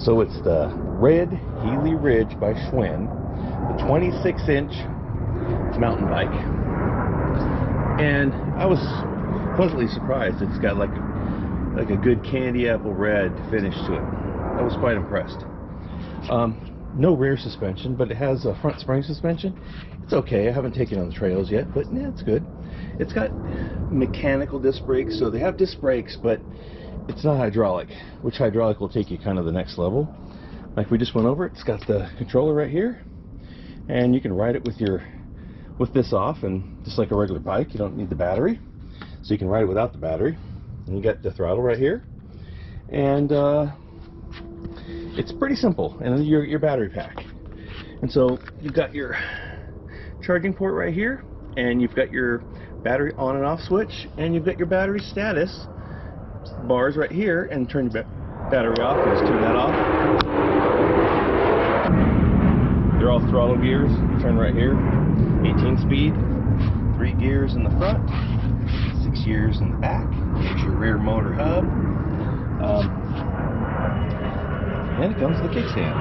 So it's the Red Healy Ridge by Schwinn, the 26-inch mountain bike. And I was pleasantly surprised. It's got like a good candy apple red finish to it. I was quite impressed. No rear suspension, but it has a front spring suspension. It's okay. I haven't taken it on the trails yet, but yeah, it's good. It's got mechanical disc brakes, so they have disc brakes, but it's not hydraulic, which hydraulic will take you kind of the next level. Like we just went over, it's got the controller right here, and you can ride it with this off, and just like a regular bike, you don't need the battery, so you can ride it without the battery. And you got the throttle right here, and it's pretty simple. And your battery pack, and so you've got your charging port right here, and you've got your battery on and off switch, and you've got your battery status bars right here, and turn your battery off. You just turn that off. They're all throttle gears. You turn right here. 18 speed, 3 gears in the front, 6 gears in the back. There's your rear motor hub. And it comes with a kickstand.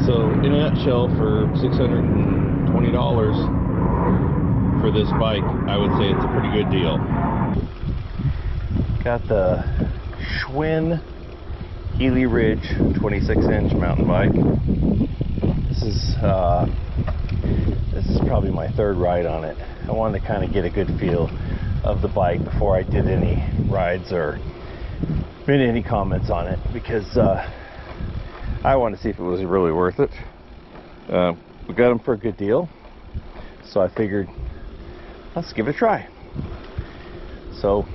So in a nutshell, for $620 for this bike, I would say it's a pretty good deal. Got the Schwinn Healy Ridge 26-inch mountain bike. This is probably my third ride on it. I wanted to kind of get a good feel of the bike before I did any rides or made any comments on it, because I wanted to see if it was really worth it. We got them for a good deal, so I figured let's give it a try. So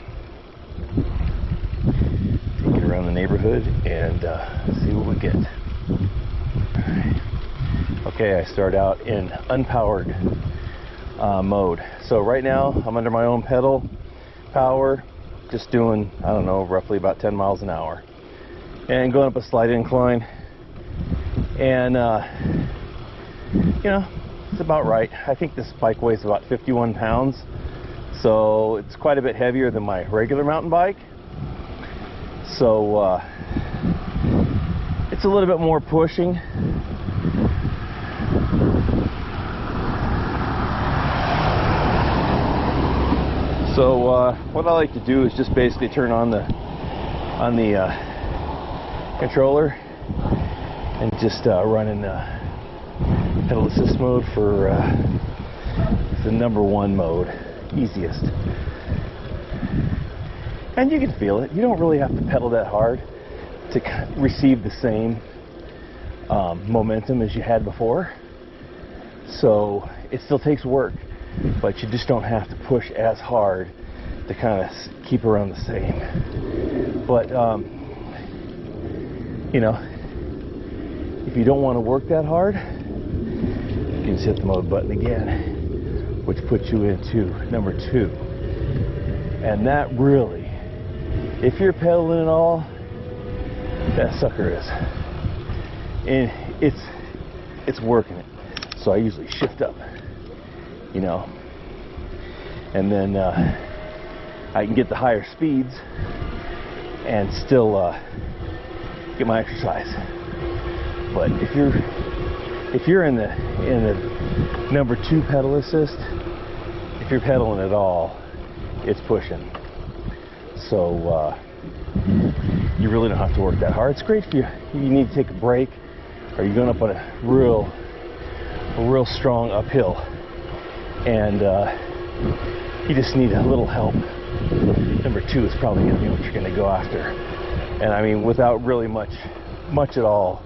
take it around the neighborhood and see what we get. Alright. Okay, I start out in unpowered mode. So right now I'm under my own pedal power, just doing, I don't know, roughly about 10 miles an hour, and going up a slight incline, and you know, it's about right. I think this bike weighs about 51 pounds, so it's quite a bit heavier than my regular mountain bike. So it's a little bit more pushing. So what I like to do is just basically turn on the controller and just run in pedal assist mode for the #1 mode, easiest. And you can feel it. You don't really have to pedal that hard to receive the same momentum as you had before. So it still takes work, but you just don't have to push as hard to kind of keep around the same. But you know, if you don't want to work that hard, you can just hit the mode button again, which puts you into #2. And that really, if you're pedaling at all, that sucker is, and it's working it. So I usually shift up, you know, and then I can get the higher speeds and still get my exercise. But if you're in the #2 pedal assist, if you're pedaling at all, it's pushing. So you really don't have to work that hard. It's great if you need to take a break, or you're going up on a real strong uphill, and you just need a little help. #2 is probably going to be what you're going to go after. And I mean, without really much at all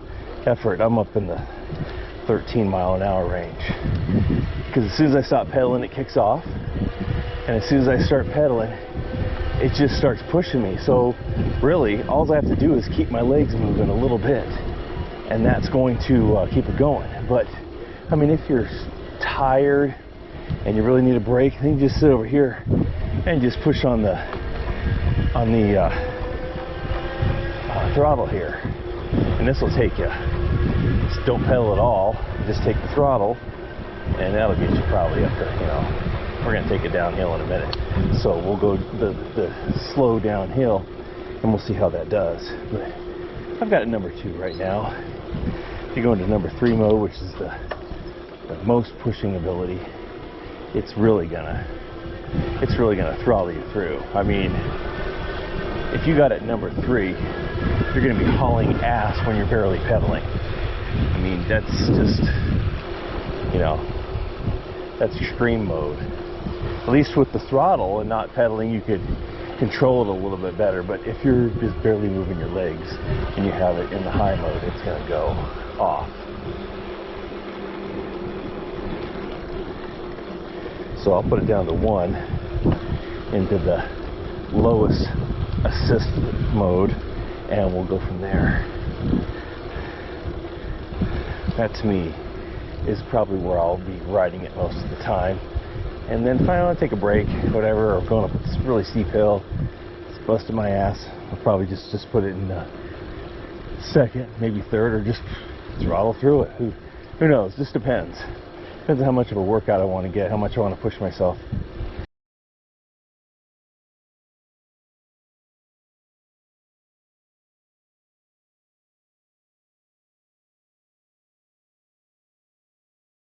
effort, I'm up in the 13-mile-an-hour range. Because as soon as I stop pedaling, it kicks off, and as soon as I start pedaling, it just starts pushing me. So really, all I have to do is keep my legs moving a little bit, and that's going to keep it going. But I mean, if you're tired and you really need a break, then you just sit over here and just push on the throttle here, and this will take you. Just don't pedal at all. Just take the throttle, and that'll get you probably up to, you know, we're going to take it downhill in a minute. So we'll go the slow downhill, and we'll see how that does. But I've got number 2 right now. If you go into number 3 mode, which is the most pushing ability, it's really gonna throttle you through. I mean, if you got it number 3, you're gonna be hauling ass when you're barely pedaling. I mean, that's just, you know, that's extreme mode. At least with the throttle and not pedaling, you could control it a little bit better. But if you're just barely moving your legs and you have it in the high mode, it's gonna go off. So I'll put it down to 1 into the lowest assist mode, and we'll go from there. That to me is probably where I'll be riding it most of the time. And then finally I'll take a break, whatever, or going up this really steep hill, it's busting my ass. I'll probably just put it in second, maybe third, or just throttle through it. Who knows? Just depends. Depends on how much of a workout I want to get, how much I want to push myself.